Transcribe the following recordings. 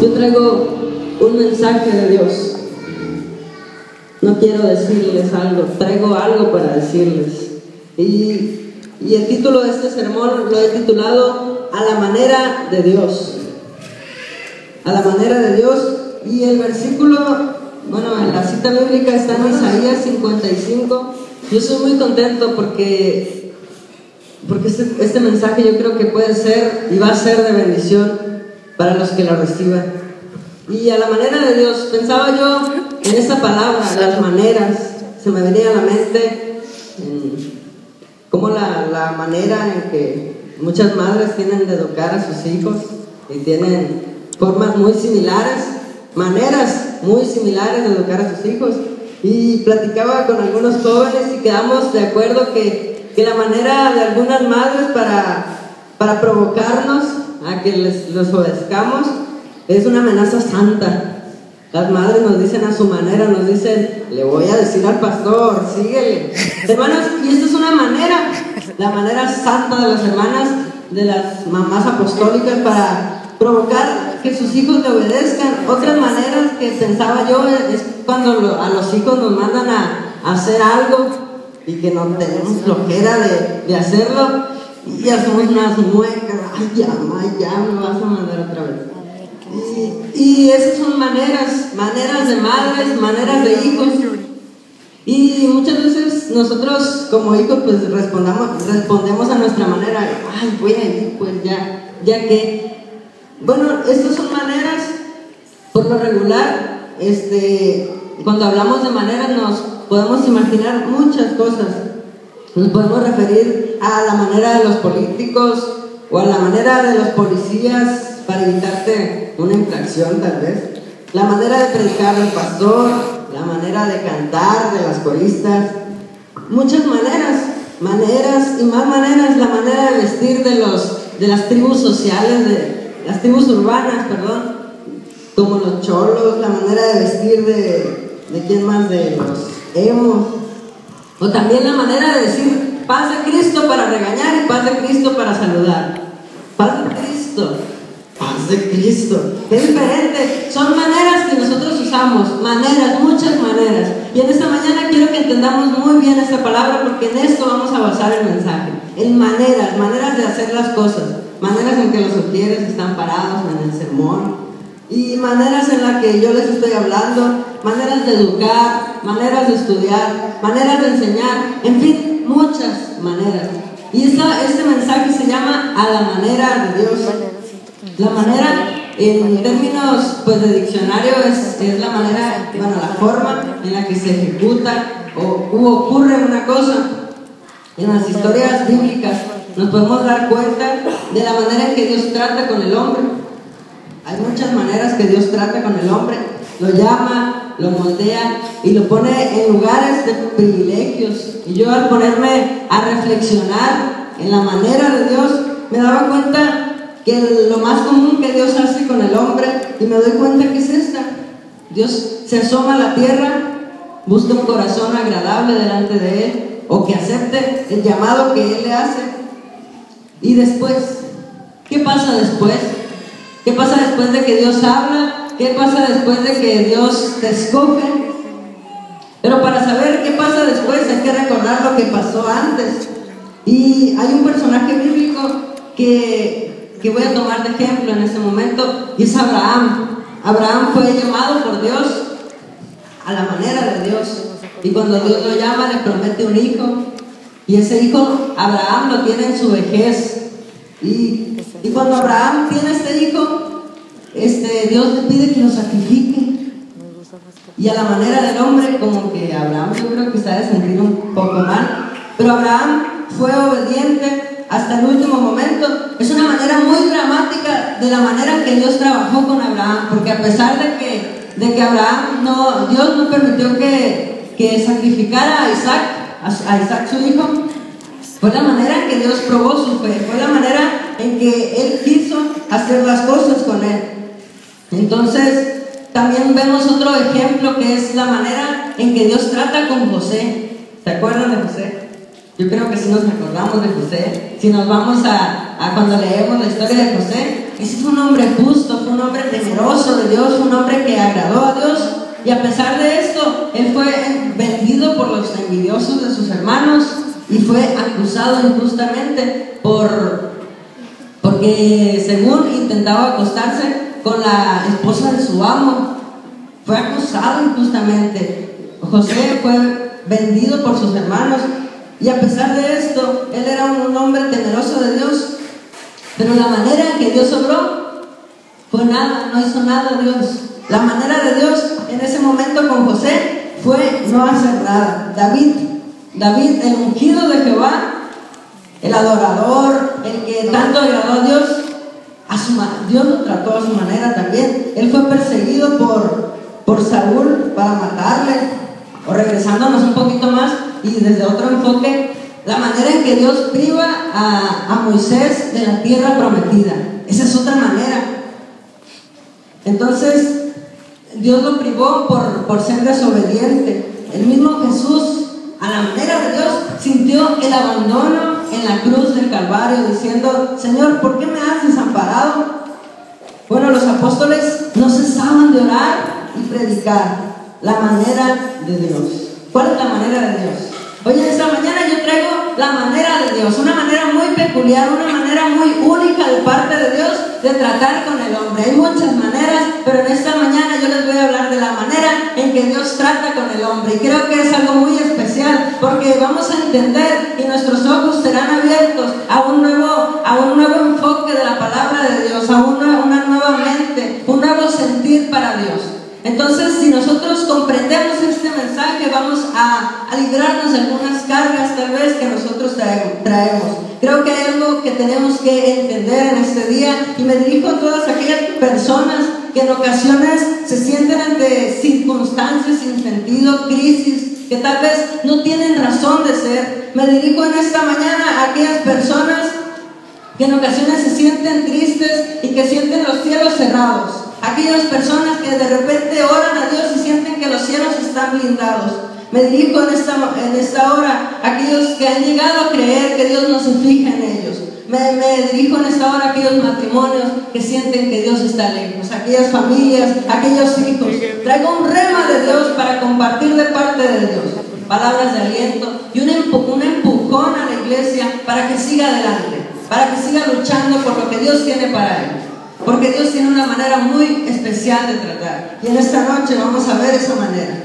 Yo traigo un mensaje de Dios. No quiero decirles algo, traigo algo para decirles. Y el título de este sermón lo he titulado A la manera de Dios. A la manera de Dios. Y el versículo, en la cita bíblica está en Isaías 55. Yo estoy muy contento porque este mensaje yo creo que puede ser y va a ser de bendición para los que lo reciban. Y a la manera de Dios, pensaba yo en esta palabra, las maneras. Se me venía a la mente como la manera en que muchas madres tienen de educar a sus hijos y tienen formas muy similares, maneras muy similares de educar a sus hijos. Y platicaba con algunos jóvenes y quedamos de acuerdo que la manera de algunas madres para provocarnos a que los obedezcamos es una amenaza santa. Las madres nos dicen a su manera, nos dicen: le voy a decir al pastor, síguele. Hermanos, y esta es una manera, la manera santa de las hermanas, de las mamás apostólicas, para provocar que sus hijos le obedezcan. Otras maneras que pensaba yo es cuando a los hijos nos mandan a hacer algo y que no tenemos flojera de hacerlo y hacemos unas muecas: ay, ya me vas a mandar otra vez. Y esas son maneras de madres, maneras de hijos. Y muchas veces nosotros como hijos pues respondemos a nuestra manera: ay, voy a ir, pues ya que. Bueno, estas son maneras. Por lo regular, cuando hablamos de maneras nos podemos imaginar muchas cosas. Nos podemos referir a la manera de los políticos o a la manera de los policías para evitarte una infracción, tal vez. La manera de predicar del pastor, la manera de cantar de las coristas. Muchas maneras y más maneras. La manera de vestir de las tribus sociales, de las tribus urbanas, como los cholos. La manera de vestir de quién más, de los emos. O también la manera de decir paz de Cristo para regañar y paz de Cristo para saludar. Paz de Cristo, paz de Cristo. Es diferente. Son maneras que nosotros usamos. Muchas maneras. Y en esta mañana quiero que entendamos muy bien esta palabra, porque en esto vamos a basar el mensaje. En maneras de hacer las cosas. Maneras en que los sugieres están parados en el sermón. Y maneras en las que yo les estoy hablando, maneras de educar, maneras de estudiar, maneras de enseñar, en fin, muchas maneras. Y este mensaje se llama A la manera de Dios. La manera, en términos de diccionario, es la manera, la forma en la que se ejecuta o ocurre una cosa. En las historias bíblicas nos podemos dar cuenta de la manera en que Dios trata con el hombre. Hay muchas maneras que Dios trata con el hombre. Lo llama, lo moldea y lo pone en lugares de privilegios. Y yo, al ponerme a reflexionar en la manera de Dios, me daba cuenta que lo más común que Dios hace con el hombre, y me doy cuenta que es esta: Dios se asoma a la tierra, busca un corazón agradable delante de Él, o que acepte el llamado que Él le hace. Y después, ¿qué pasa después? ¿Qué pasa después de que Dios habla? ¿Qué pasa después de que Dios te escoge? Pero para saber qué pasa después hay que recordar lo que pasó antes. Y hay un personaje bíblico que voy a tomar de ejemplo en este momento, y es Abraham. Abraham fue llamado por Dios a la manera de Dios. Y cuando Dios lo llama, le promete un hijo. Y ese hijo, Abraham lo tiene en su vejez. Y cuando Abraham tiene este hijo, Dios le pide que lo sacrifique. Y a la manera del hombre, como que Abraham, yo creo que se ha de sentir un poco mal, pero Abraham fue obediente hasta el último momento. Es una manera muy dramática de la manera en que Dios trabajó con Abraham, porque a pesar de que Abraham Dios no permitió que sacrificara a Isaac su hijo, fue la manera en que Dios probó su fe, fue la manera en que Él quiso hacer las cosas con Él. Entonces, también vemos otro ejemplo, que es la manera en que Dios trata con José. ¿Se acuerdan de José? Yo creo que sí nos acordamos de José. Si nos vamos a a cuando leemos la historia de José. Ese fue un hombre justo, fue un hombre temeroso de Dios, fue un hombre que agradó a Dios. Y a pesar de esto, él fue vendido por los envidiosos de sus hermanos y fue acusado injustamente porque según intentaba acostarse con la esposa de su amo. Fue acusado injustamente. José fue vendido por sus hermanos y a pesar de esto, él era un hombre temeroso de Dios. Pero la manera en que Dios obró fue nada, no hizo nada Dios. La manera de Dios en ese momento con José fue no hacer nada. David, el ungido de Jehová, el adorador, el que tanto agradó a Dios, Dios lo trató a su manera también. Él fue perseguido por Saúl para matarle. O regresándonos un poquito más y desde otro enfoque, la manera en que Dios priva a Moisés de la tierra prometida. Esa es otra manera. Entonces Dios lo privó por ser desobediente. El mismo Jesús, a la manera de Dios, sintió el abandono en la cruz del Calvario, diciendo: Señor, ¿por qué me has desamparado? Bueno, los apóstoles no cesaban de orar y predicar la manera de Dios. ¿Cuál es la manera de Dios? Hoy en esta mañana yo traigo la manera de Dios, una manera muy peculiar, una manera muy única de parte de Dios de tratar con el hombre. Hay muchas maneras, pero en esta mañana yo les voy a hablar de la manera en que Dios trata con el hombre. Y creo que es algo muy especial, porque vamos a entender y nuestros ojos serán abiertos a un nuevo enfoque de la palabra de Dios, a una nueva mente, un nuevo sentir para Dios. Entonces, si nosotros comprendemos este mensaje, vamos a librarnos de algunas cargas tal vez que nosotros traemos. Creo que hay algo que tenemos que entender en este día, y me dirijo a todas aquellas personas que en ocasiones se sienten ante circunstancias sin sentido, crisis, que tal vez no tienen razón de ser. Me dirijo en esta mañana a aquellas personas que en ocasiones se sienten tristes y que sienten los cielos cerrados. Aquellas personas que de repente oran a Dios y sienten que los cielos están blindados. Me dirijo en esta hora a aquellos que han llegado a creer que Dios no se fija en ellos. Me dirijo en esta hora a aquellos matrimonios que sienten que Dios está lejos, aquellas familias, aquellos hijos. Traigo un rema de Dios para compartir de parte de Dios, palabras de aliento y un empujón a la iglesia para que siga adelante, para que siga luchando por lo que Dios tiene para él. Porque Dios tiene una manera muy especial de tratar. Y en esta noche vamos a ver esa manera.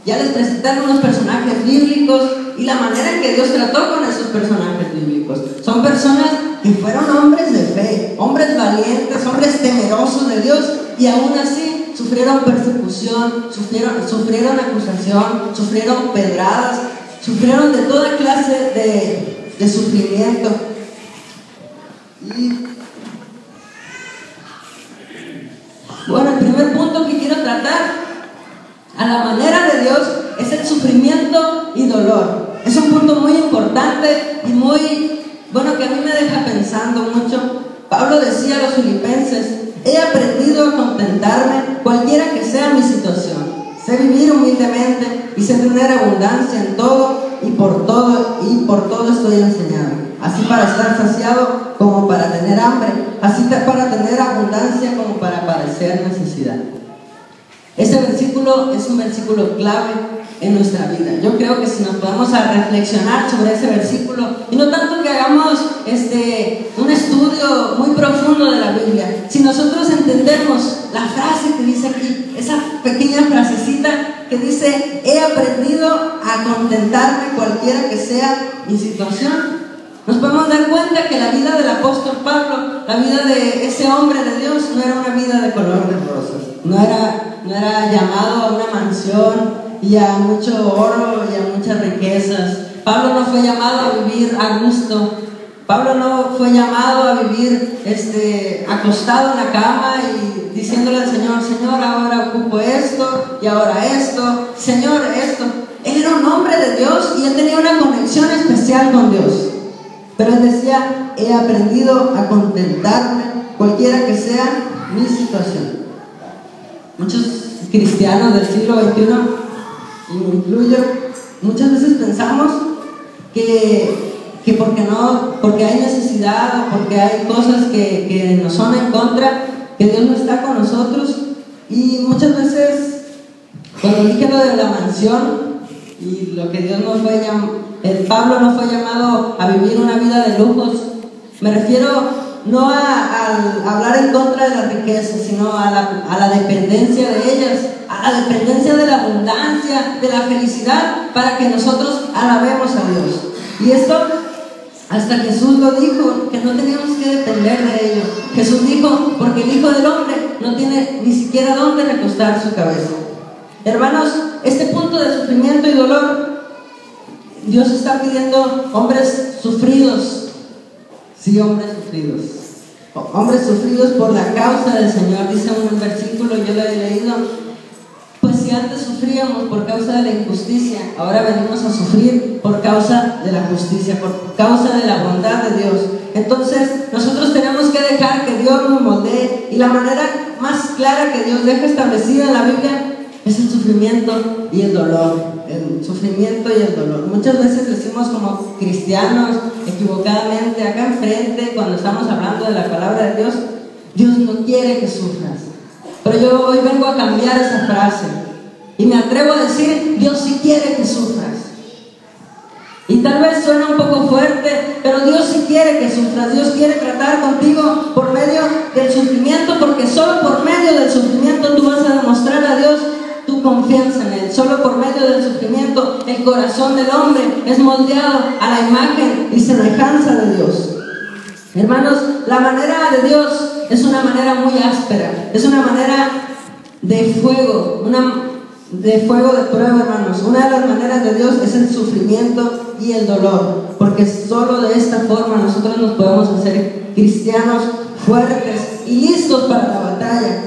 Ya les presenté algunos personajes bíblicos y la manera en que Dios trató con esos personajes bíblicos. Son personas que fueron hombres de fe, hombres valientes, hombres temerosos de Dios, y aún así sufrieron persecución, sufrieron acusación, sufrieron pedradas, sufrieron de toda clase de sufrimiento. Y bueno, el primer punto que quiero tratar a la manera de Dios es el sufrimiento y dolor. Es un punto muy importante y muy, bueno, que a mí me deja pensando mucho. Pablo decía a los filipenses: he aprendido a contentarme cualquiera que sea mi situación. Sé vivir humildemente y sé tener abundancia en todo y por todo estoy enseñado. Así para estar saciado como para tener hambre, así para tener abundancia como para padecer necesidad. Este versículo es un versículo clave en nuestra vida. Yo creo que si nos podemos a reflexionar sobre ese versículo, y no tanto que hagamos un estudio muy profundo de la Biblia, si nosotros entendemos la frase que dice aquí, esa pequeña frasecita que dice: he aprendido a contentarme cualquiera que sea mi situación, nos podemos dar cuenta que la vida del apóstol Pablo, la vida de ese hombre de Dios, no era una vida de color de rosas. No era llamado a una mansión y a mucho oro y a muchas riquezas. Pablo no fue llamado a vivir a gusto. Pablo no fue llamado a vivir acostado en la cama y diciéndole al Señor: Señor, ahora ocupo esto y ahora esto, Señor, esto. Él era un hombre de Dios y él tenía una conexión especial con Dios. Pero él decía: he aprendido a contentarme cualquiera que sea mi situación. Muchos cristianos del siglo XXI, y me incluyo, muchas veces pensamos que que porque hay necesidad o porque hay cosas que nos son en contra, que Dios no está con nosotros. Y muchas veces, cuando dije lo de la mansión y lo que Dios nos fue Pablo no fue llamado a vivir una vida de lujos, me refiero no a hablar en contra de la riqueza, sino a la dependencia de ellas, a la dependencia de la abundancia, de la felicidad, para que nosotros alabemos a Dios. Y esto hasta Jesús lo dijo, que no teníamos que depender de ello. Jesús dijo, porque el Hijo del Hombre no tiene ni siquiera dónde recostar su cabeza. Hermanos, este punto de sufrimiento y dolor, Dios está pidiendo hombres sufridos. Sí, hombres sufridos. Hombres sufridos por la causa del Señor. Dice un versículo, yo lo he leído. Pues si antes sufríamos por causa de la injusticia, ahora venimos a sufrir por causa de la justicia, por causa de la bondad de Dios. Entonces, nosotros tenemos que dejar que Dios nos moldee. Y la manera más clara que Dios deja establecida en la Biblia es el sufrimiento y el dolor. El sufrimiento y el dolor. Muchas veces decimos como cristianos equivocadamente acá enfrente, cuando estamos hablando de la palabra de Dios, Dios no quiere que sufras. Pero yo hoy vengo a cambiar esa frase y me atrevo a decir, Dios sí quiere que sufras. Y tal vez suena un poco fuerte, pero Dios sí quiere que sufras. Dios quiere tratar contigo por medio del sufrimiento, porque solo por medio del sufrimiento tú vas a demostrar a Dios tu confianza en Él. Solo por medio del sufrimiento el corazón del hombre es moldeado a la imagen y semejanza de Dios. Hermanos, la manera de Dios es una manera muy áspera, es una manera de fuego, de prueba, hermanos. Una de las maneras de Dios es el sufrimiento y el dolor, porque solo de esta forma nosotros nos podemos hacer cristianos fuertes y listos para la batalla.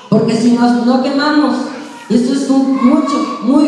Porque si no quemamos, y esto es muy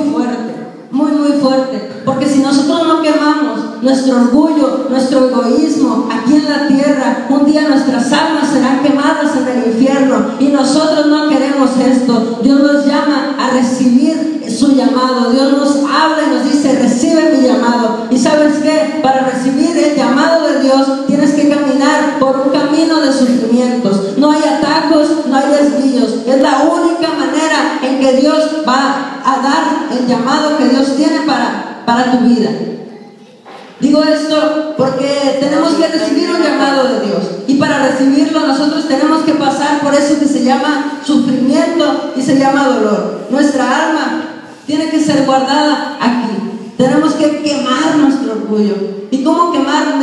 fuerte, porque si nosotros no quemamos nuestro orgullo, nuestro egoísmo aquí en la tierra, un día nuestras almas serán quemadas en el infierno, y nosotros no queremos esto. Dios nos llama a recibir su llamado. Dios nos habla y nos dice, recibe mi llamado. Y ¿sabes qué? Para recibir el llamado de Dios tienes que caminar por un camino de sufrimientos. No hay atajos, no hay desvíos. Es la única manera en que Dios va a dar el llamado que Dios tiene para tu vida. Digo esto porque tenemos que recibir un llamado de Dios, y para recibirlo nosotros tenemos que pasar por eso que se llama sufrimiento y se llama dolor. Nuestra alma tiene que ser guardada aquí. Tenemos que quemar nuestro orgullo. ¿Y cómo quemar?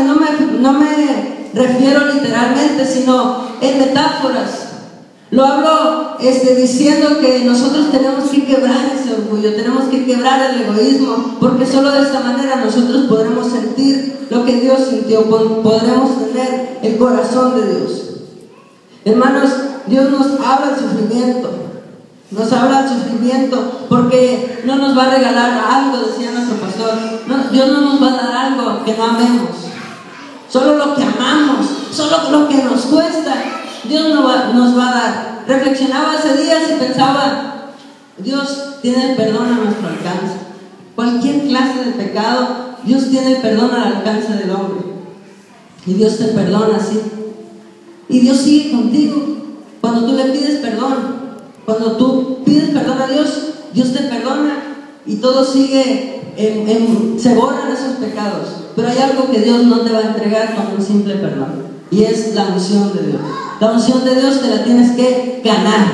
No me refiero literalmente, sino en metáforas. Lo hablo diciendo que nosotros tenemos que quebrar ese orgullo, tenemos que quebrar el egoísmo, porque solo de esta manera nosotros podremos sentir lo que Dios sintió, podremos tener el corazón de Dios. Hermanos, Dios nos habla del sufrimiento, porque no nos va a regalar algo, decía nuestro pastor. Dios no nos va a dar algo que no amemos, solo lo que amamos, solo lo que nos cuesta. Dios nos va a dar. Reflexionaba hace días y pensaba, Dios tiene el perdón a nuestro alcance. Cualquier clase de pecado, Dios tiene el perdón al alcance del hombre. Y Dios te perdona así. Y Dios sigue contigo. Cuando tú le pides perdón, cuando tú pides perdón a Dios, Dios te perdona y todo sigue, se borran esos pecados. Pero hay algo que Dios no te va a entregar con un simple perdón, y es la unción de Dios. La unción de Dios te la tienes que ganar.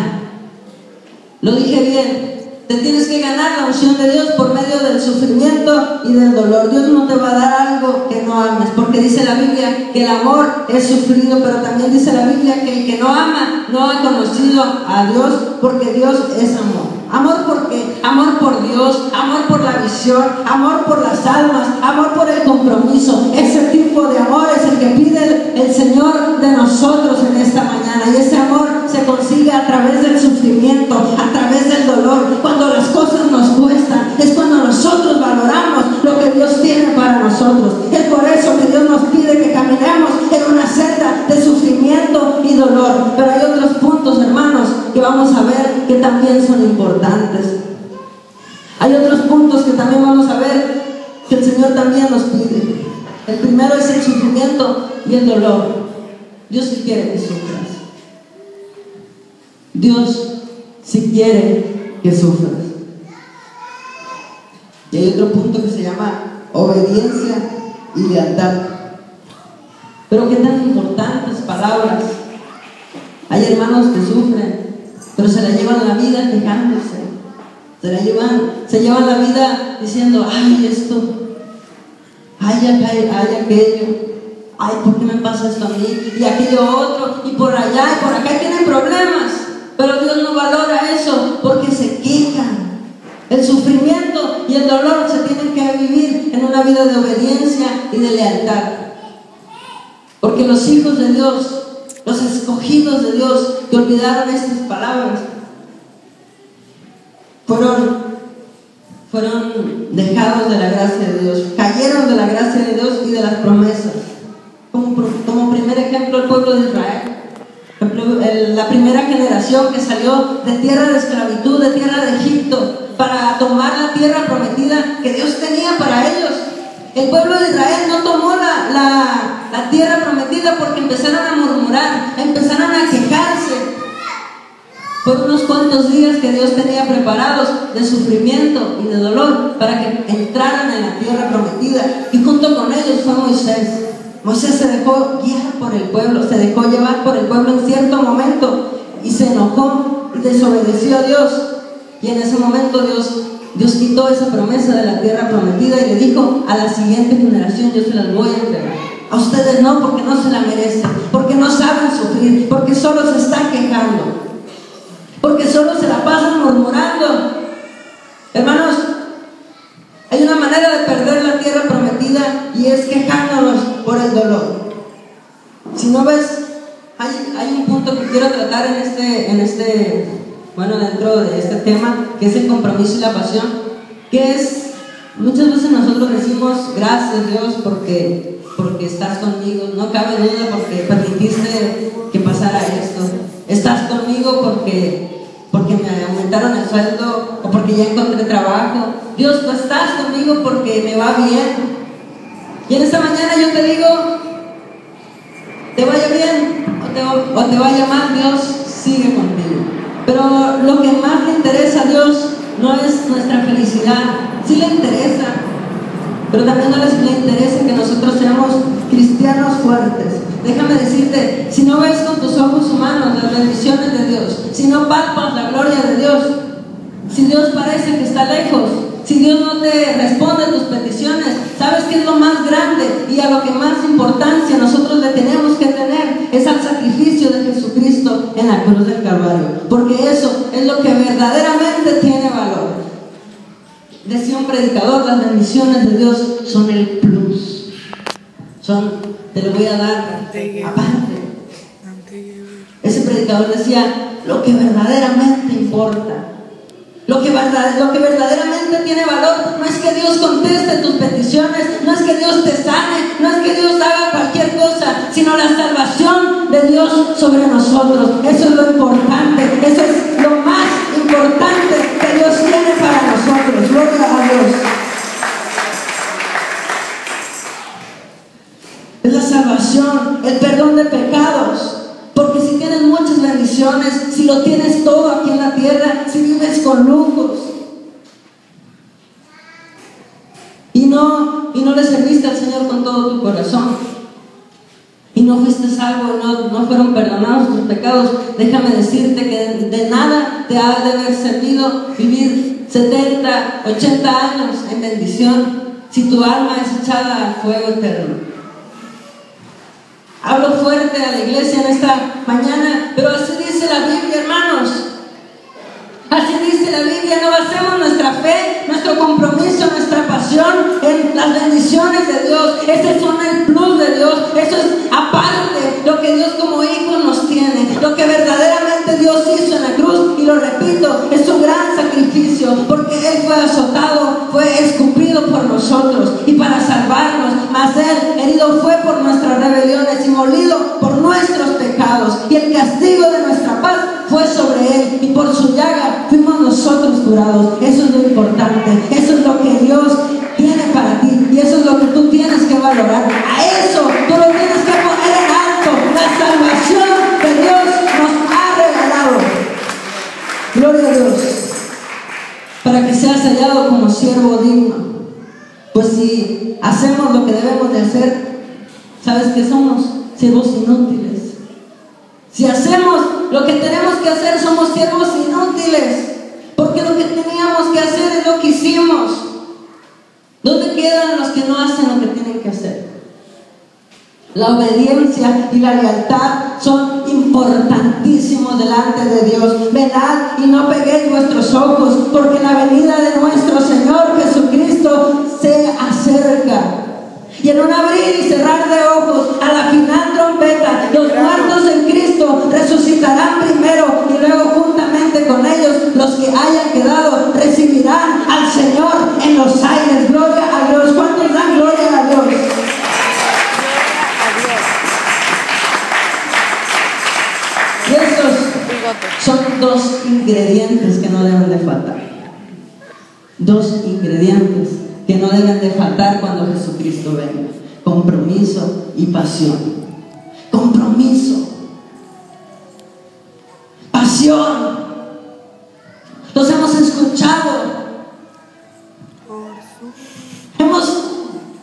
Lo dije bien, te tienes que ganar la unción de Dios por medio del sufrimiento y del dolor. Dios no te va a dar algo que no ames, porque dice la Biblia que el amor es sufrido, pero también dice la Biblia que el que no ama no ha conocido a Dios, porque Dios es amor. ¿Amor por qué? Amor por Dios, amor por la visión, amor por las almas, amor por el compromiso. Ese tipo de amor es el que pide el Señor de nosotros en esta mañana, y ese amor se consigue a través del sufrimiento, a través del dolor. Cuando las cosas nos cuestan, es cuando nosotros valoramos lo que Dios tiene para nosotros. Es por eso que Dios nos pide que caminemos en una senda de sufrimiento y dolor. Pero hay otros puntos, hermanos, que vamos a ver que también son importantes. Hay otros puntos que también vamos a ver que el Señor también nos pide. El primero es el sufrimiento y el dolor. Dios sí quiere que sufras. Dios sí quiere que sufras. Y hay otro punto que se llama obediencia y lealtad. Pero qué tan importantes palabras. Hay hermanos que sufren, pero se la llevan la vida quejándose. Se llevan la vida diciendo, ay esto, ay aquello, ay ¿por qué me pasa esto a mí? Y aquello otro, y por allá y por acá tienen problemas. Pero Dios no valora eso porque se quejan. El sufrimiento y el dolor se tienen que vivir en una vida de obediencia y de lealtad. Porque los hijos de Dios, los escogidos de Dios que olvidaron estas palabras, fueron dejados de la gracia de Dios, cayeron de la gracia de Dios y de las promesas. Como primer ejemplo, el pueblo de Israel. La primera generación que salió de tierra de esclavitud, de tierra de Egipto, para tomar la tierra prometida que Dios tenía para ellos. El pueblo de Israel no tomó la tierra prometida porque empezaron a murmurar, empezaron a quejarse por unos cuantos días que Dios tenía preparados de sufrimiento y de dolor para que entraran en la tierra prometida. Y junto con ellos fue Moisés. Moisés se dejó guiar por el pueblo, se dejó llevar por el pueblo en cierto momento y se enojó y desobedeció a Dios. Y en ese momento Dios quitó esa promesa de la tierra prometida y le dijo a la siguiente generación: yo se las voy a entregar. A ustedes no, porque no se la merecen, porque no saben sufrir, porque solo se están quejando, porque solo se la pasan murmurando. Hermanos, hay una manera de perder la tierra prometida y es quejándonos por el dolor. Si no ves, hay un punto que quiero tratar dentro de este tema, que es el compromiso y la pasión, que es, muchas veces nosotros decimos gracias Dios porque estás conmigo, no cabe duda porque permitiste que pasara esto, estás conmigo porque me aumentaron el sueldo o porque ya encontré trabajo. Dios, tú estás conmigo porque me va bien. Y en esta mañana yo te digo, te vaya bien o te vaya mal, Dios sigue contigo. Pero lo que más le interesa a Dios no es nuestra felicidad. Sí le interesa, pero también no le interesa que nosotros seamos cristianos fuertes. Déjame decirte, si no ves con tus ojos humanos las bendiciones de Dios, si no palpas la gloria de Dios, si Dios parece que está lejos, si Dios no te responde a tus peticiones, ¿sabes qué es lo más grande y a lo que más importancia nosotros le tenemos que tener? Es al sacrificio de Jesucristo en la cruz del Calvario, porque eso es lo que verdaderamente tiene valor. Decía un predicador, las bendiciones de Dios son el plus, te lo voy a dar aparte. Ese predicador decía, lo que verdaderamente importa, lo que verdaderamente tiene valor, no es que Dios conteste tus peticiones, no es que Dios te sane, no es que Dios haga cualquier cosa, sino la salvación de Dios sobre nosotros. Eso es lo importante, eso es lo más importante que Dios tiene para nosotros. Gloria a Dios. Es la salvación, el perdón de pecados. Porque si tienes muchas bendiciones, si lo tienes todo aquí en la tierra, si vives con lujos y no le serviste al Señor con todo tu corazón y no fuiste salvo y no fueron perdonados tus pecados, déjame decirte que de nada te ha de haber servido vivir 70, 80 años en bendición si tu alma es echada al fuego eterno. Hablo fuerte a la iglesia en esta mañana, pero así dice la Biblia, hermanos. Así dice la Biblia, no basemos nuestra fe, nuestro compromiso, nuestra pasión en las bendiciones de Dios. Ese son el plus de Dios, eso es aparte lo que Dios como hijos nos tiene, lo que verdaderamente Dios hizo en la cruz. Y lo repito, es un gran sacrificio, porque Él fue azotado, fue escupido por nosotros y para salvarnos, mas Él herido fue por nuestras rebeliones y molido por nuestros pecados, y el castigo de nuestra paz fue sobre Él, y por su llaga fuimos nosotros curados. Eso es lo importante, eso es lo que Dios tiene para ti, y eso es lo que tú tienes que valorar. para que seas hallado como siervo digno. Pues si hacemos lo que debemos de hacer, ¿sabes qué somos? Siervos inútiles. Si hacemos lo que tenemos que hacer, somos siervos inútiles, porque lo que teníamos que hacer es lo que hicimos. ¿Dónde quedan los que no hacen lo que tienen que hacer? La obediencia y la lealtad son importantísimos delante de Dios. Velad y no peguéis vuestros ojos, porque la venida de nuestro Señor Jesucristo se acerca. Y en un abrir y cerrar de ojos, a la final trompeta, los muertos en Cristo resucitarán primero, y luego juntamente con ellos los que hayan quedado recibirán al Señor en los aires. Gloria a Dios. ¿Cuántos dan gloria a Dios? Y estos son dos ingredientes que no deben de faltar. Dos ingredientes que no deben de faltar cuando Jesucristo venga: compromiso y pasión. Compromiso, pasión. Los hemos escuchado. Hemos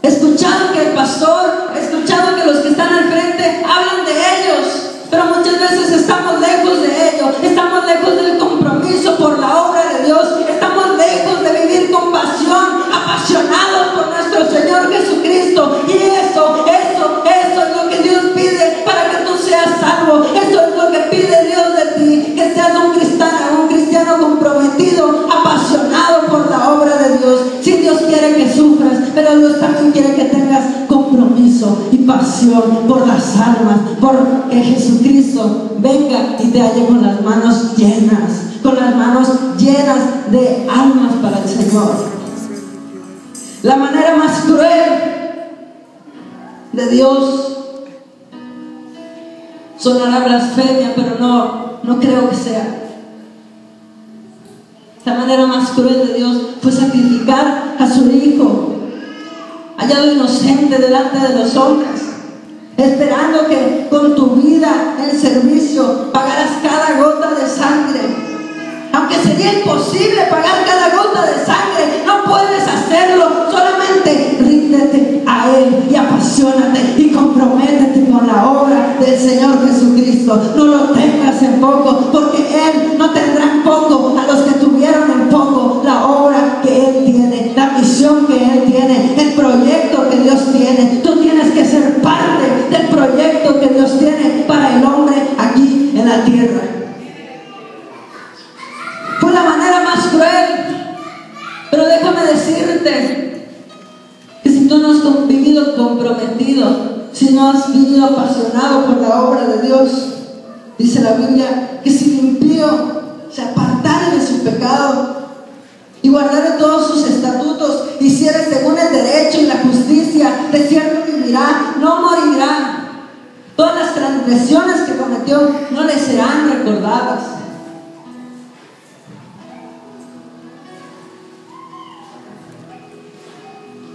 escuchado que el pastor, escuchado que los que están al frente hablan de ellos, pero muchas veces estamos lejos de ellos. Estamos lejos del compromiso por la obra de Dios. Estamos lejos de vivir con pasión, apasionados por nuestro Señor Jesucristo. Y eso es lo que Dios pide para que tú seas salvo. Eso es lo que pide Dios de ti, que seas un cristiano comprometido, apasionado por la obra de Dios. Si Dios quiere que sufras, pero Dios también quiere que tengas compromiso y pasión por las almas, por que Jesucristo venga y te halle con las manos llenas, de almas para el Señor. La manera más cruel de Dios, sonará blasfemia, pero no creo que sea. La manera más cruel de Dios fue sacrificar a su Hijo, hallado inocente delante de los hombres, esperando que con tu vida en servicio pagaras cada gota de sangre. Aunque sería imposible pagar cada gota de sangre, no puedes hacerlo. Solamente ríndete a Él y apasionate y comprométete con la obra del Señor Jesucristo. No lo tengas en poco, porque Él no tendrá en poco a los que tuvieron en poco la obra que Él tiene, la misión que Él tiene, el proyecto que Dios tiene. Tú tienes que ser parte del proyecto que Dios tiene para el hombre aquí en la tierra. Fue la manera más cruel, pero déjame decirte que si tú no has vivido comprometido, si no has vivido apasionado por la obra de Dios, dice la Biblia que si el impío se apartare de su pecado y guardare todos sus estatutos, hiciere según el derecho y la justicia, de cierto vivirá, no morirá. Todas las transgresiones que cometió no le serán recordadas.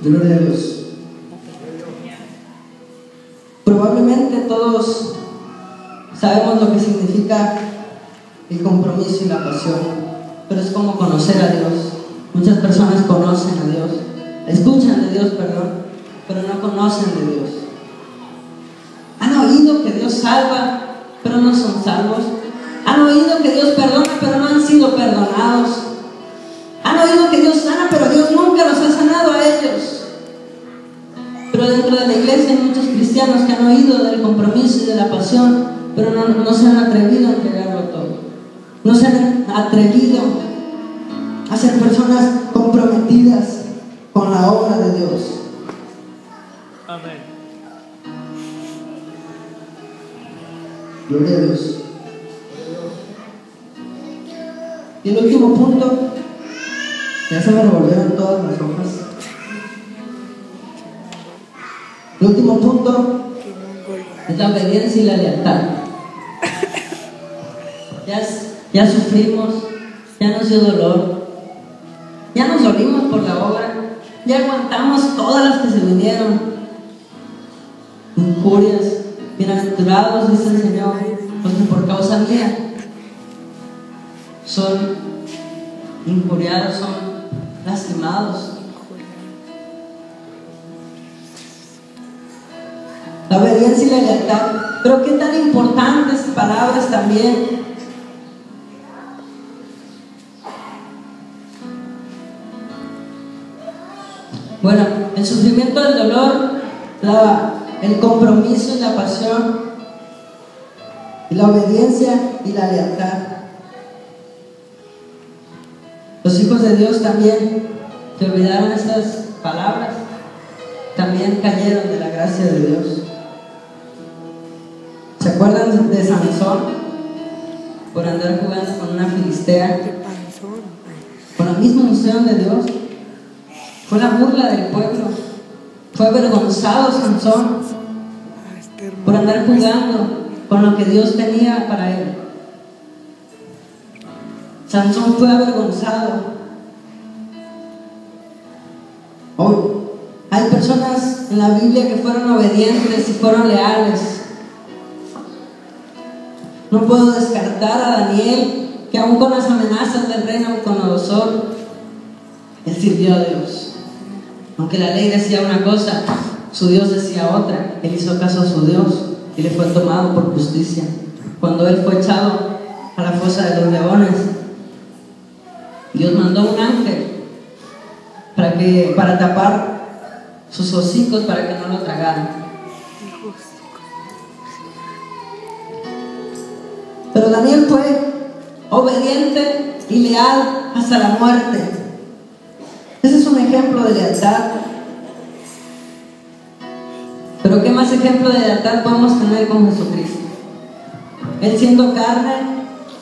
Gloria a Dios. Probablemente todos sabemos lo que significa el compromiso y la pasión, pero es como conocer a Dios. Muchas personas conocen a Dios, escuchan de Dios, pero no conocen de Dios. Han oído que Dios salva, pero no son salvos. Han oído que Dios perdona, pero no han sido perdonados. Han oído que Dios sana, pero Dios nunca los ha sanado a ellos. Pero dentro de la iglesia hay muchos cristianos que han oído del compromiso y de la pasión, pero no se han atrevido a entregarlo todo. No se han atrevido a ser personas comprometidas con la obra de Dios. Amén. Gloria a Dios. Y el último punto, ya se me revolvieron todas las hojas. El último punto es la obediencia y la lealtad. Ya sufrimos, ya nos dio dolor, ya nos dolimos por la obra, ya aguantamos todas las que se vinieron. Injurias, bienaventurados, dice el Señor, los que por causa mía son injuriados son lastimados. La obediencia y la lealtad. Pero qué tan importantes palabras también. Bueno, el sufrimiento del dolor, el compromiso y la pasión, y la obediencia y la lealtad. Los hijos de Dios también, que olvidaron estas palabras, también cayeron de la gracia de Dios. ¿Se acuerdan de Sansón? Por andar jugando con una filistea, con la misma unción de Dios. Fue la burla del pueblo. Fue avergonzado Sansón por andar jugando con lo que Dios tenía para él. Sansón fue avergonzado. Hoy hay personas en la Biblia que fueron obedientes y fueron leales. No puedo descartar a Daniel, que aún con las amenazas del rey Nabucodonosor, él sirvió a Dios. Aunque la ley decía una cosa, su Dios decía otra. Él hizo caso a su Dios y le fue tomado por justicia. Cuando él fue echado a la fosa de los leones, Dios mandó un ángel para tapar sus hocicos para que no lo tragaran. Pero Daniel fue obediente y leal hasta la muerte. Ese es un ejemplo de lealtad. Pero ¿qué más ejemplo de lealtad podemos tener con Jesucristo? Él siendo carne,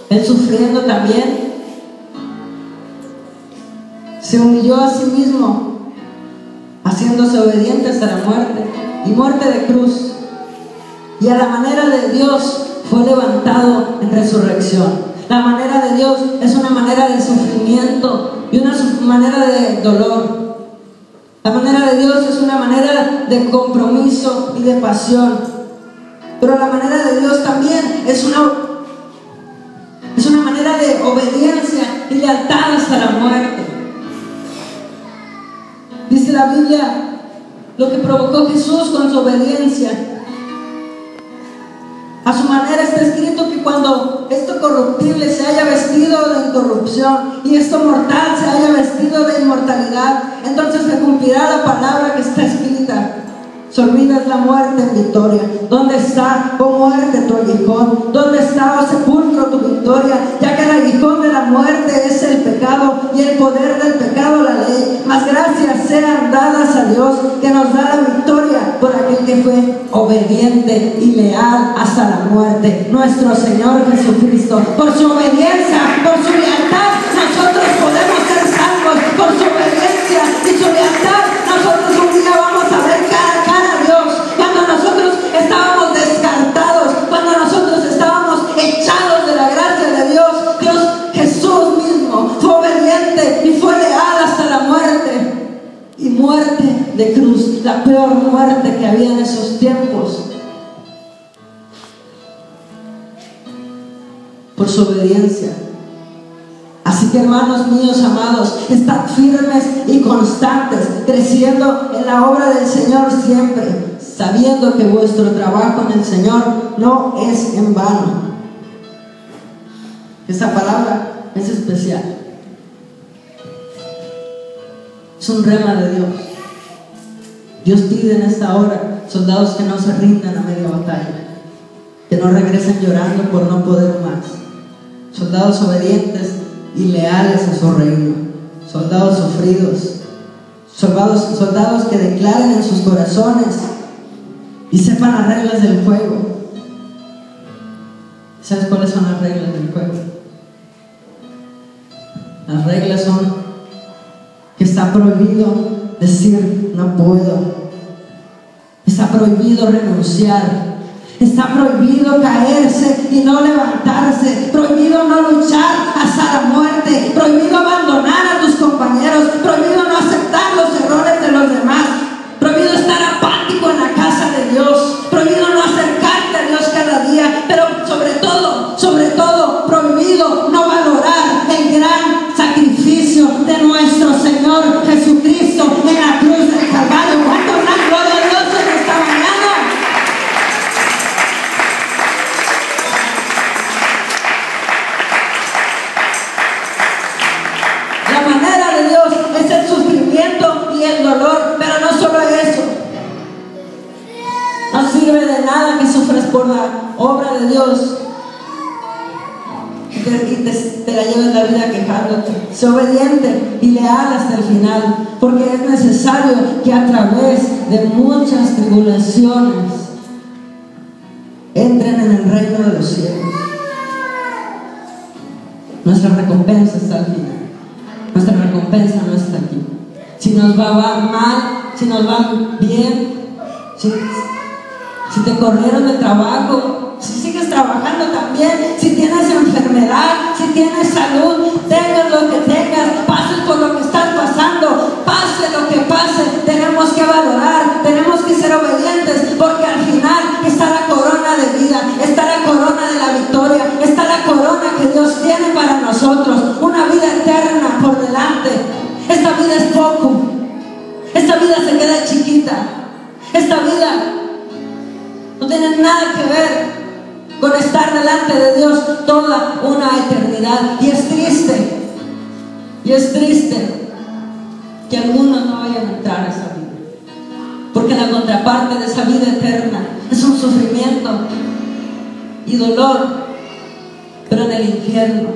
Él sufriendo también, se humilló a sí mismo, haciéndose obediente hasta la muerte, y muerte de cruz. Y a la manera de Dios fue levantado en resurrección. La manera de Dios es una manera de sufrimiento y una manera de dolor. La manera de Dios es una manera de compromiso y de pasión. Pero la manera de Dios también es una manera de obediencia y lealtad hasta la muerte. Dice la Biblia lo que provocó Jesús con su obediencia. A su manera está escrito que cuando esto corruptible se haya vestido de incorrupción y esto mortal se haya vestido de inmortalidad, entonces se cumplirá la palabra que está escrita: sorbidas la muerte en victoria. ¿Dónde está, oh muerte, tu aguijón? ¿Dónde está, oh sepulcro, tu victoria? Ya que el aguijón de la muerte es el pecado y el poder del pecado la ley. Mas gracias sean dadas a Dios, que nos da la victoria por aquel que fue obediente y leal hasta la muerte, nuestro Señor Jesucristo. Por su obediencia, por su lealtad, nosotros podemos ser salvos. Por su obediencia y su lealtad, nosotros un día vamos a ver cara a cara a Dios. Cuando nosotros estábamos descartados, cuando nosotros estábamos echados de la gracia de Dios, Jesús mismo fue obediente y fue leal hasta la muerte. Y muerte de cruz, la peor muerte que había en esos tiempos, por su obediencia. Así que, hermanos míos amados, estad firmes y constantes, creciendo en la obra del Señor siempre, sabiendo que vuestro trabajo en el Señor no es en vano. Esa palabra es especial. Es un rema de Dios. Dios pide en esta hora soldados que no se rindan a media batalla, que no regresen llorando por no poder más. Soldados obedientes y leales a su reino. Soldados sufridos. Soldados que declaren en sus corazones y sepan las reglas del juego. ¿Sabes cuáles son las reglas del juego? Las reglas son que está prohibido decir no puedo. Está prohibido renunciar. Está prohibido caerse y no levantarse. Prohibido no luchar hasta la muerte. Prohibido abandonar a tus compañeros. Prohibido no aceptar los errores de los demás. Prohibido estar apático en la casa de Dios. Prohibido no acercarte a Dios cada día. Pero sobre todo, prohibido no valorar el gran sacrificio obra de Dios y te la lleves la vida quejándote. Sé obediente y leal hasta el final, porque es necesario que a través de muchas tribulaciones entren en el reino de los cielos. Nuestra recompensa está al final. Nuestra recompensa no está aquí. Si nos va mal, si nos va bien, si te corrieron de trabajo, si sigues trabajando también, si tienes enfermedad, si tienes salud, tengas lo que tengas, pases por lo que estás pasando, pase lo que pase, tenemos que valorar, tenemos que ser obedientes, porque al final está la corona de vida, está la corona de la victoria, está la corona que Dios tiene para nosotros, una vida eterna por delante. Esta vida es poco, esta vida se queda chiquita, esta vida no tiene nada que ver con estar delante de Dios toda una eternidad. Y es triste que algunos no vayan a entrar a esa vida, porque la contraparte de esa vida eterna es un sufrimiento y dolor, pero en el infierno,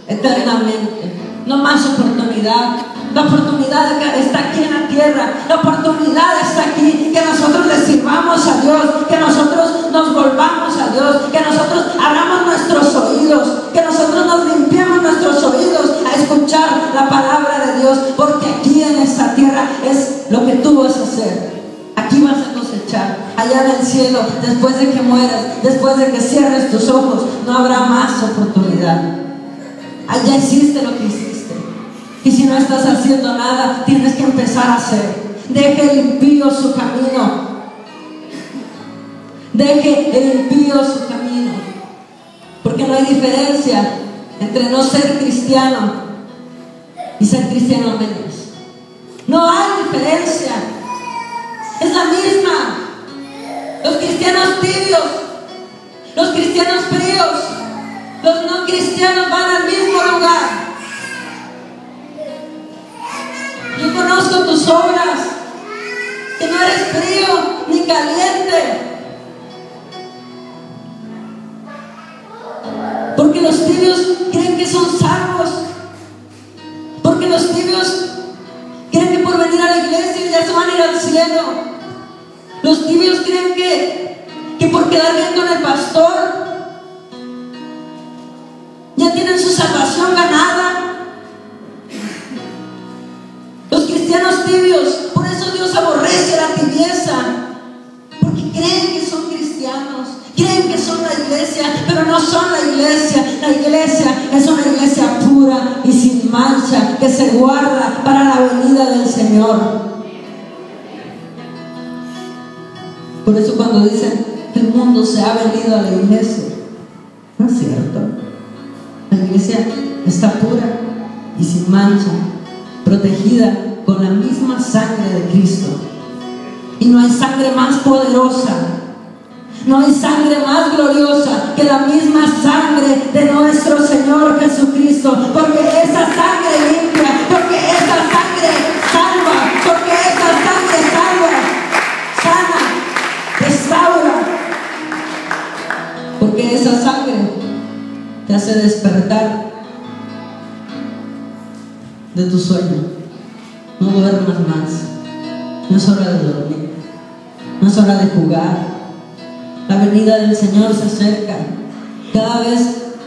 eternamente. No más oportunidad. La oportunidad está aquí en la tierra. La oportunidad está aquí. Que nosotros le sirvamos a Dios, que nosotros nos volvamos a Dios, que nosotros abramos nuestros oídos, que nosotros nos limpiemos nuestros oídos a escuchar la palabra de Dios, porque aquí en esta tierra es lo que tú vas a hacer. Aquí vas a cosechar. Allá en el cielo, después de que mueras, después de que cierres tus ojos, no habrá más oportunidad. Allá hiciste lo que hiciste. Y si no estás haciendo nada, tienes que empezar a hacer. Deje el impío su camino. Deje el impío su camino. Porque no hay diferencia entre no ser cristiano y ser cristiano menos. No hay diferencia. Es la misma. Los cristianos tibios, los cristianos fríos, los no cristianos van al mismo lugar. Yo conozco tus obras, que no eres frío ni caliente. Porque los tibios creen que son salvos. Porque los tibios creen que por venir a la iglesia ya se van a ir al cielo. Los tibios creen que por quedar bien con el pastor ya tienen su salvación ganada. Los cristianos tibios, por eso Dios aborrece la tibieza, porque creen que son cristianos, creen que son la iglesia, pero no son la iglesia. La iglesia es una iglesia pura y sin mancha, que se guarda para la venida del Señor. Por eso cuando dicen que el mundo se ha venido a la iglesia, no es cierto. La iglesia está pura y sin mancha, protegida con la misma sangre de Cristo. Y no hay sangre más poderosa, no hay sangre más gloriosa que la misma sangre de nuestro Señor Jesucristo, porque esa sangre limpia, porque esa sangre salva, porque esa sangre salva, sana, restaura, porque esa sangre te hace despertar de tu sueño. No duermas más. No es hora de dormir. No es hora de jugar. La venida del Señor se acerca. Cada vez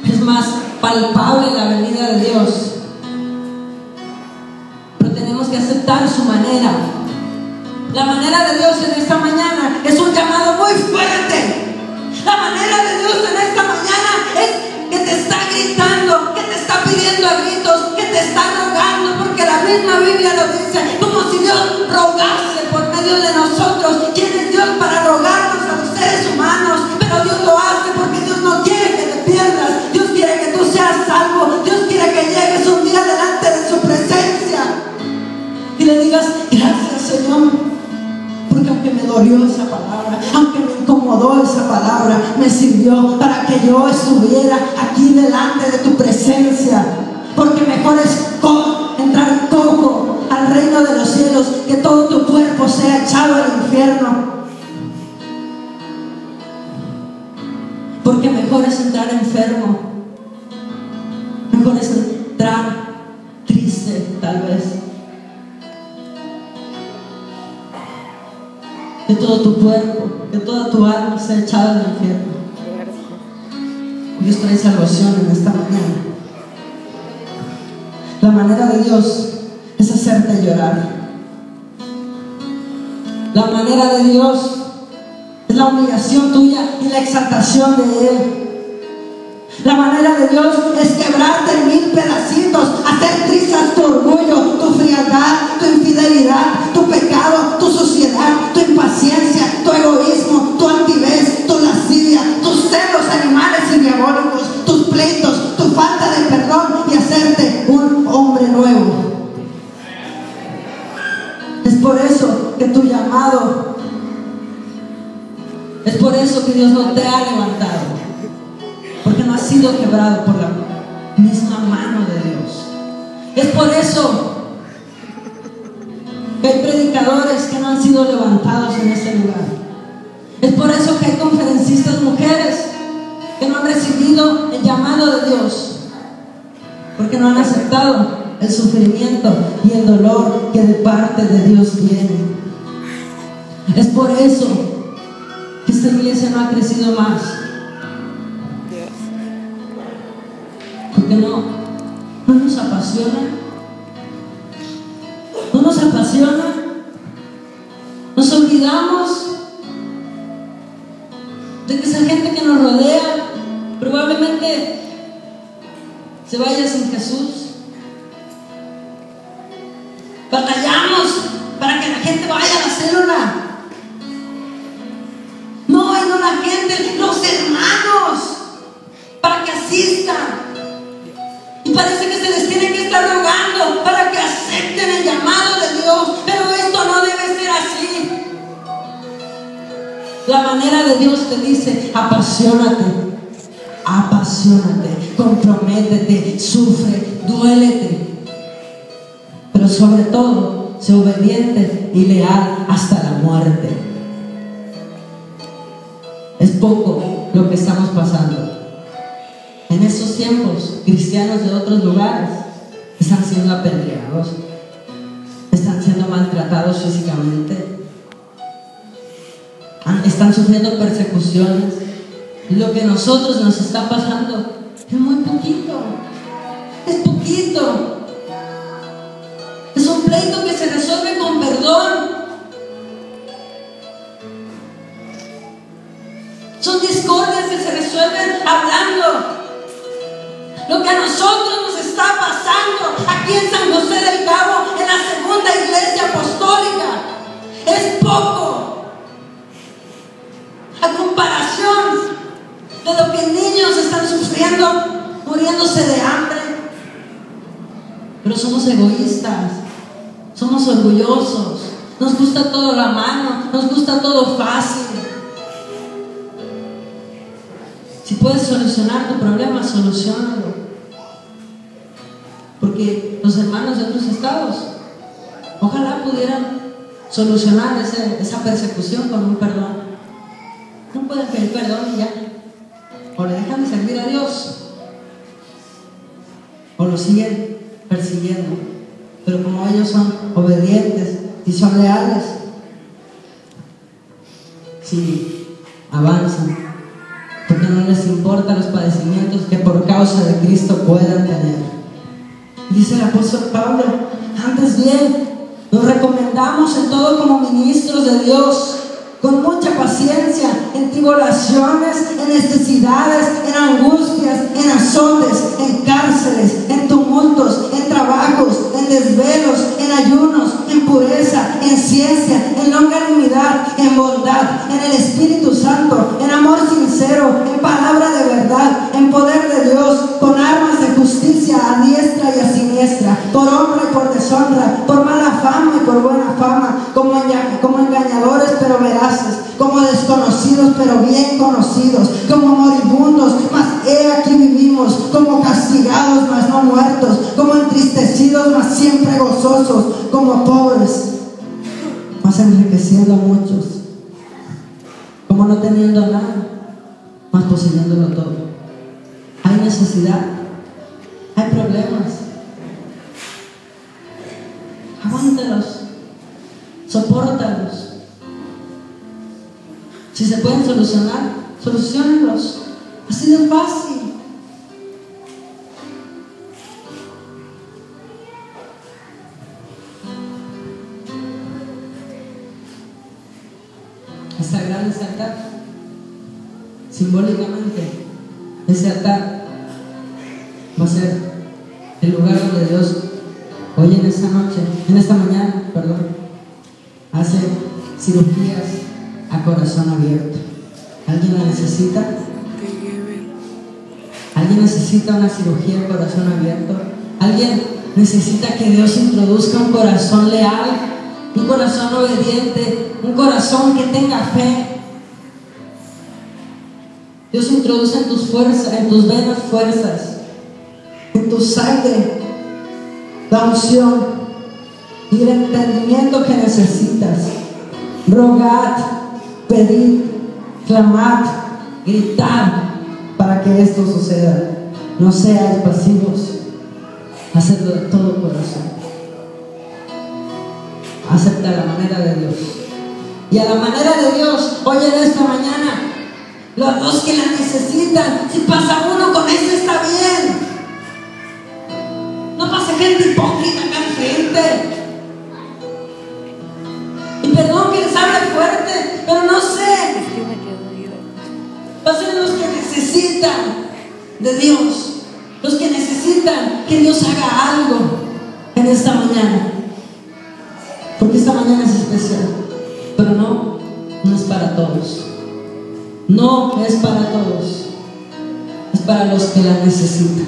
es más palpable la venida de Dios. Pero tenemos que aceptar su manera. La manera de Dios en esta mañana es un llamado muy fuerte. La manera de Dios en esta mañana es que te está gritando, que te está pidiendo a gritos, que te está rogando, porque la misma Biblia lo dice, como si Dios rogase por medio de nosotros. ¿Quién es Dios para rogarnos a los seres humanos? Pero Dios lo hace porque Dios no quiere que te pierdas. Dios quiere que tú seas salvo. Dios quiere que llegues un día delante de su presencia y le digas: gracias, Señor, porque aunque me dolió esa palabra, aunque me incomodó esa palabra, me sirvió para que yo estuviera aquí delante de tu presencia. Porque mejor es entrar cojo al reino de los cielos, que todo tu cuerpo sea echado al infierno. Porque mejor es entrar enfermo, mejor es entrar triste, tal vez, que todo tu cuerpo, que toda tu alma sea echada al infierno. Dios trae salvación en esta mañana. La manera de Dios es hacerte llorar. La manera de Dios es la humillación tuya y la exaltación de Él. La manera de Dios es quebrarte en 1000 pedacitos, hacer trizas tu orgullo, tu frialdad, tu infidelidad, tu pecado, tu suciedad, tu impaciencia, tu egoísmo, tu altivez, tu lascivia, tus celos animales y diabólicos, tus pleitos, tu falta de perdón, y hacerte un hombre nuevo. Es por eso que tu llamado, es por eso que Dios no te ha levantado, porque no has sido quebrado por la misma mano de Dios. Es por eso que hay predicadores que no han sido levantados en este lugar. Es por eso que hay conferencistas mujeres que no han recibido el llamado de Dios, porque no han aceptado el sufrimiento y el dolor que de parte de Dios viene. Es por eso que esta iglesia no ha crecido más, porque no nos apasiona, nos olvidamos de que esa gente que nos rodea probablemente se vaya sin Jesús. Batallamos para que la gente vaya a la célula. No hay la gente, los hermanos, para que asistan. Y parece que se les tiene que estar rogando para que acepten el llamado de Dios. Pero esto no debe ser así. La manera de Dios te dice: apasionate, comprométete, sufre, duélete. Pero sobre todo, sé obediente y leal hasta la muerte. Es poco lo que estamos pasando. En estos tiempos, cristianos de otros lugares están siendo apedreados, están siendo maltratados físicamente, están sufriendo persecuciones. Y lo que a nosotros nos está pasando es muy poquito, es poquito. Es un pleito que se resuelve con perdón. Son discordias que se resuelven hablando. Lo que a nosotros nos está pasando aquí en San José del Cabo, en la segunda iglesia apostólica, es poco a comparación de lo que niños están sufriendo, muriéndose de hambre. Pero somos egoístas, somos orgullosos, nos gusta todo a la mano, nos gusta todo fácil. Si puedes solucionar tu problema, soluciónalo. Porque los hermanos de otros estados, ojalá pudieran solucionar esa persecución con un perdón. No pueden pedir perdón y ya. O le dejan de servir a Dios, o lo siguen persiguiendo. Pero como ellos son obedientes y son leales, sí, avanzan, porque no les importan los padecimientos que por causa de Cristo puedan tener. Dice el apóstol Pablo: antes bien, nos recomendamos en todo como ministros de Dios, con mucha paciencia, en tribulaciones, en necesidades, en angustias, en azotes, en cárceles, en tumultos, en trabajos, en desvelos, en ayunos, en pureza, en ciencia, en longanimidad, en bondad, en el Espíritu Santo, en amor sincero, en palabra de verdad, en poder de Dios, con armas de justicia a diestra y a siniestra, por honra y por deshonra, por mala fama y por buena fama, como engañadores pero veraces, como desconocidos pero bien conocidos, como moribundos, mas he aquí vivimos, como castigados mas no muertos, como entristecidos mas siempre gozosos, como pobres mas enriqueciendo a muchos, como no teniendo nada mas poseyéndolo todo. Hay necesidad, hay problemas. Aguántalos, sopórtalos. Si se pueden solucionar, solucionenlos. Así de fácil. Es sagrado ese altar. Simbólicamente, ese altar va a ser el lugar donde Dios hoy en esta mañana, hace cirugías a corazón abierto. ¿Alguien la necesita? ¿Alguien necesita una cirugía a corazón abierto? ¿Alguien necesita que Dios introduzca un corazón leal, un corazón obediente, un corazón que tenga fe? Dios introduce en tus fuerzas, en tus venas fuerzas, en tu sangre, la unción y el entendimiento que necesitas. Rogad, pedid, clamad, gritad para que esto suceda. No seáis pasivos, hacedlo de todo corazón. Acepta la manera de Dios. Y a la manera de Dios, hoy en esta mañana, los que la necesitan, si pasa uno con eso está bien. No pasa gente hipócrita acá enfrente. Y perdón que les hable fuerte, pero no sé. Pasen los que necesitan de Dios, los que necesitan que Dios haga algo en esta mañana. Porque esta mañana es especial, pero no es para todos. No es para todos, es para los que la necesitan.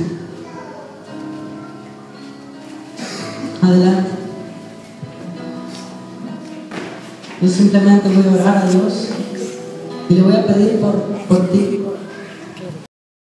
Adelante. Yo simplemente voy a orar a Dios y le voy a pedir por ti.